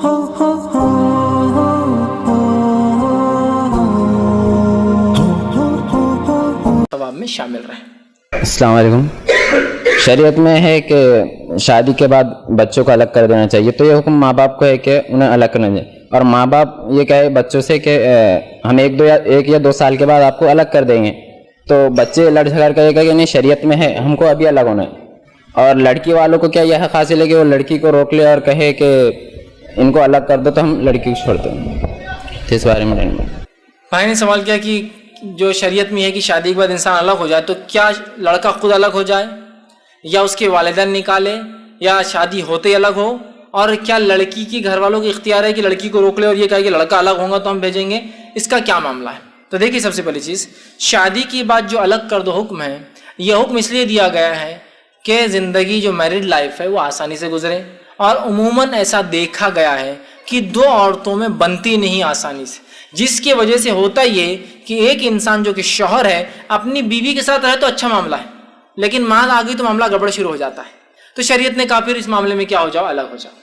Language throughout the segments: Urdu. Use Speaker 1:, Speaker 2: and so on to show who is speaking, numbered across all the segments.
Speaker 1: ثواب میں شامل رہیں۔
Speaker 2: السلام علیکم۔ شریعت میں ہے کہ شادی کے بعد بچوں کو الگ کر دینا چاہیے، تو یہ حکم ماں باپ کو ہے کہ انہیں الگ کرنا چاہیے، اور ماں باپ یہ کہے بچوں سے کہ ہم ایک یا دو سال کے بعد آپ کو الگ کر دیں گے، تو بچے لڑ جھگڑ کر کہ نہیں شریعت میں ہے ہم کو ابھی الگ ہونا ہے، اور لڑکی والوں کو کیا یہ حق حاصل ہے کہ وہ لڑکی کو روک لے اور کہے کہ ان کو الگ کر دو تو ہم لڑکی کو چھوڑتے ہیں؟ تو اس بارے میں
Speaker 1: بھائی نے سوال کیا کہ جو شریعت میں ہے کہ شادی کے بعد انسان الگ ہو جائے، تو کیا لڑکا خود الگ ہو جائے یا اس کے والدین نکالے یا شادی ہوتے ہی الگ ہو، اور کیا لڑکی کی گھر والوں کو اختیار ہے کہ لڑکی کو روک لے اور یہ کہے کہ لڑکا الگ ہوگا تو ہم بھیجیں گے؟ اس کا کیا معاملہ ہے؟ تو دیکھیے، سب سے پہلی چیز، شادی کے بعد جو الگ کر دو حکم ہے، یہ حکم اس لیے دیا گیا ہے کہ زندگی جو میرڈ لائف ہے وہ آسانی سے گزرے، اور عموماً ایسا دیکھا گیا ہے کہ دو عورتوں میں بنتی نہیں آسانی سے، جس کی وجہ سے ہوتا یہ کہ ایک انسان جو کہ شوہر ہے اپنی بیوی کے ساتھ رہے تو اچھا معاملہ ہے، لیکن ماں آ گئی تو معاملہ گڑبڑ شروع ہو جاتا ہے۔ تو شریعت نے کہا پھر اس معاملے میں کیا ہو جاؤ، الگ ہو جاؤ۔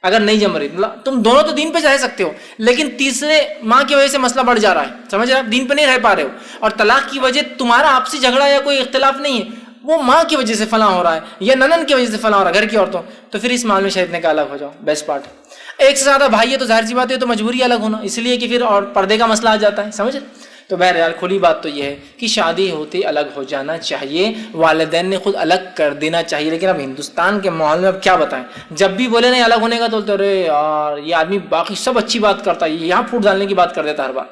Speaker 1: اگر نہیں جم رہی تم دونوں تو دین پہ رہ سکتے ہو، لیکن تیسرے ماں کی وجہ سے مسئلہ بڑھ جا رہا ہے، سمجھ رہے آپ، دین پہ نہیں رہ پا رہے ہو، اور طلاق کی وجہ تمہارا آپسی جھگڑا یا کوئی اختلاف نہیں ہے، وہ ماں کی وجہ سے فلاں ہو رہا ہے یا ننن کی وجہ سے فلاں ہو رہا ہے گھر کی عورتوں، تو پھر اس معاملے میں شریعت نے کہا الگ ہو جاؤ، بیسٹ پارٹ ہے۔ ایک سے زیادہ بھائی ہے تو ظاہر سی بات ہے تو مجبوری الگ ہونا، اس لیے کہ پھر اور پردے کا مسئلہ آ جاتا ہے، سمجھ۔ تو بہرحال کھلی بات تو یہ ہے کہ شادی ہوتی الگ ہو جانا چاہیے، والدین نے خود الگ کر دینا چاہیے، لیکن اب ہندوستان کے ماحول میں اب کیا بتائیں، جب بھی بولے نہیں الگ ہونے کا تو بولتے ارے یار یہ آدمی باقی سب اچھی بات کرتا ہے، یہاں پھوٹ ڈالنے کی بات کر دیتا ہر بار۔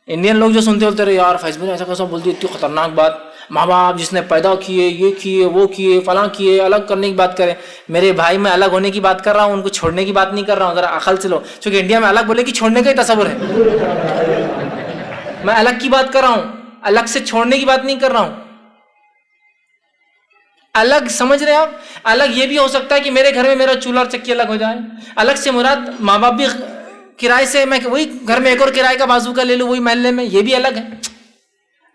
Speaker 1: انڈین لوگ جو سنتے ہوتے رہے یار فیس بک ایسا کیسا بولتی، اتنی خطرناک بات، ماں باپ جس نے پیدا کیے یہ کیے وہ کیے فلاں کیے، الگ کرنے کی بات کریں۔ میرے بھائی میں الگ ہونے کی بات کر رہا ہوں، ان کو چھوڑنے کی بات نہیں کر رہا ہوں، ذرا عقل سے لو، چونکہ انڈیا میں الگ بولے کہ چھوڑنے کا ہی تصور ہے، میں الگ کی بات کر رہا ہوں، الگ سے چھوڑنے کی بات نہیں کر رہا ہوں۔ الگ سمجھ رہے ہیں آپ، الگ یہ بھی ہو سکتا ہے کہ میرے گھر میں میرا چولہا اور چکی الگ ہو جائے، الگ سے مراد ماں باپ بھی کرائے سے، میں وہی گھر میں ایک اور کرائے کا بازو کا لے لوں وہی محلے میں، یہ بھی الگ ہے۔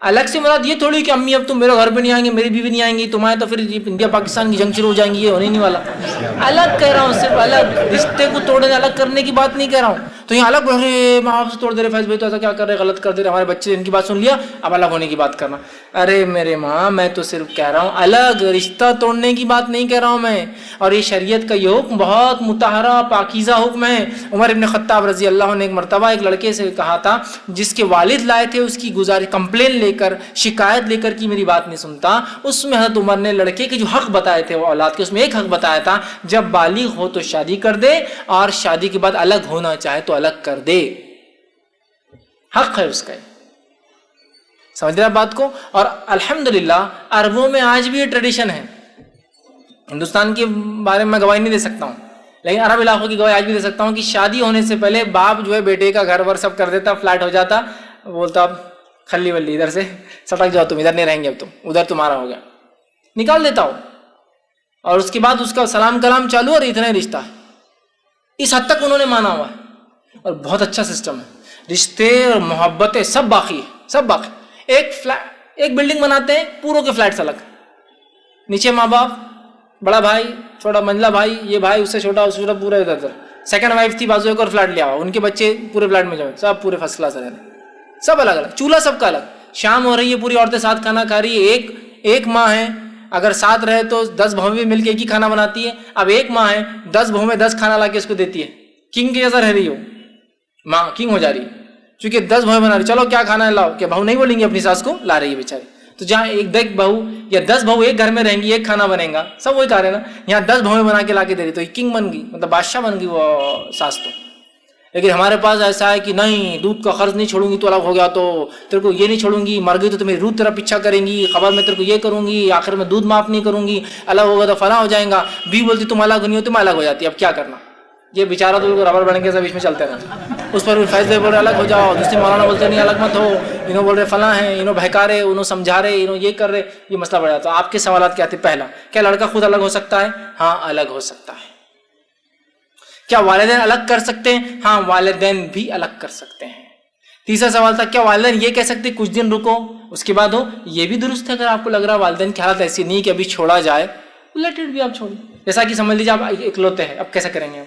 Speaker 1: الگ سے مراد یہ تھوڑی کہ امی اب تم میرے گھر پہ نہیں آئیں گی، میری بیوی نہیں آئیں گی، تم آئے تو پھر انڈیا پاکستان کی جنگ شروع ہو جائیں گی، یہ ہونے نہیں والا۔ الگ کہہ رہا ہوں، صرف الگ، رشتے کو توڑنے الگ کرنے کی بات نہیں کہہ رہا ہوں۔ تو یہاں الگ بول رہے ماں باپ سے توڑ دے رہے، فیض بھائی تو ایسا کیا کر رہے، غلط کر دے رہے، ہمارے بچے ان کی بات سن لیا اب الگ ہونے کی بات کرنا۔ ارے میرے ماں، میں تو صرف کہہ رہا ہوں الگ، رشتہ توڑنے کی بات نہیں کہہ رہا ہوں میں، اور یہ شریعت کا یہ حکم بہت مطہرہ پاکیزہ حکم ہے۔ عمر ابن خطاب رضی اللہ عنہ نے ایک مرتبہ ایک لڑکے سے کہا تھا جس کے والد لائے تھے اس کی گزارش کمپلین لے کر، شکایت لے کر کہ میری بات نہیں سنتا، اس میں حضرت عمر نے لڑکے کے جو حق بتائے تھے وہ اولاد کے، اس میں ایک حق بتایا تھا جب بالغ ہو تو شادی کر دے، اور شادی کے بعد الگ ہونا چاہے تو الگ کر دے، حق ہے اس کا، سمجھ رہے آپ بات کو۔ اور الحمدللہ عربوں میں آج بھی یہ ٹریڈیشن ہے، ہندوستان کے بارے میں گواہی نہیں دے سکتا ہوں لیکن عرب علاقوں کی گواہی آج بھی دے سکتا ہوں کہ شادی ہونے سے پہلے باپ جو ہے بیٹے کا گھر ور سب کر دیتا، فلیٹ ہو جاتا، بولتا اب کھلی ولی ادھر سے سٹک جاؤ، تم ادھر نہیں رہیں گے، اب تم ادھر تمہارا ہو گیا، نکال دیتا ہو، اور اس کے بعد اس کا سلام کلام چالو اور اتنا ہی رشتہ ہے۔ اس حد تک انہوں نے مانا ہوا ہے، اور بہت اچھا سسٹم ہے، رشتے اور محبتیں سب باقی ہے، سب باقی۔ ایک بلڈنگ بناتے ہیں، پوروں کے فلیٹس الگ، نیچے ماں باپ، بڑا بھائی، چھوٹا منجلہ بھائی، یہ بھائی اس سے چھوٹا اس سے چھوٹا، پورا ادھر ادھر۔ سیکنڈ وائف تھی، بازو ایک اور فلیٹ لیا ہوا، ان کے بچے پورے فلیٹ میں جائیں، سب پورے فرسٹ کلاس رہے، سب الگ الگ، چولہا سب کا الگ، شام ہو رہی ہے پوری عورتیں ساتھ کھانا کھا رہی ہے، ایک ماں ہے اگر ساتھ رہے تو 10 بہویں بھی مل کے ایک ہی کھانا بناتی ہے، اب ایک ماں ہے 10 بہویں 10 کھانا لا کے اس کو دیتی ہے، کنگ کی جیسا رہ رہی ہو، ماں کنگ ہو جا رہی ہے، چونکہ 10 بہویں بنا رہی، چلو کیا کھانا ہے لاؤ، کہ بہو نہیں بولیں گی اپنی ساس کو، لا رہی ہے بیچاری۔ تو جہاں ایک بہو یا 10 بہو ایک گھر میں رہیں گی، ایک کھانا بنے گا، سب وہی کھا رہے نا، یہاں 10 بہویں بنا کے لا کے دے رہی، تو یہ کنگ بن گئی، مطلب بادشاہ بن گئی وہ ساس تو۔ لیکن ہمارے پاس ایسا ہے کہ نہیں، دودھ کا قرض نہیں چھوڑوں گی تو الگ ہو گیا تو تیرے کو یہ نہیں چھوڑوں گی، مر گئی تو تمہیں روح تیرا پیچھا کریں گی، خبر میں تیرے کو یہ کروں گی، آخر میں دودھ معاف نہیں کروں گی، الگ ہوگا تو فلاں ہو جائیں گا، بھی بولتی تم الگ نہیں ہو، تم الگ ہو جاتی، اب کیا کرنا۔ یہ بیچارہ تو ربڑ بن کے بیچ میں چلتے رہے، اس پر فیصلے بول رہے الگ ہو جاؤ، دوسرے مولانا بولتے نہیں الگ مت ہو، انہوں بول رہے فلاں ہیں، انہوں بہکا رہے، انہوں سمجھا رہے، انہوں یہ کر رہے، یہ مسئلہ بڑھ جاتا ہے۔ آپ کے سوالات کیا تھے؟ پہلا، کیا لڑکا خود الگ ہو سکتا ہے؟ ہاں الگ ہو سکتا ہے۔ کیا والدین الگ کر سکتے ہیں؟ ہاں والدین بھی الگ کر سکتے ہیں۔ تیسرا سوال تھا کیا والدین یہ کہہ سکتے کچھ دن رکو اس کے بعد ہو؟ یہ بھی درست ہے، اگر آپ کو لگ رہا ہے والدین کی حالت ایسی نہیں کہ ابھی چھوڑا جائے، لیٹ اٹ بھی، آپ چھوڑیں، جیسا کہ سمجھ لیجیے آپ اکلوتے ہیں، اب کیسے کریں گے آپ؟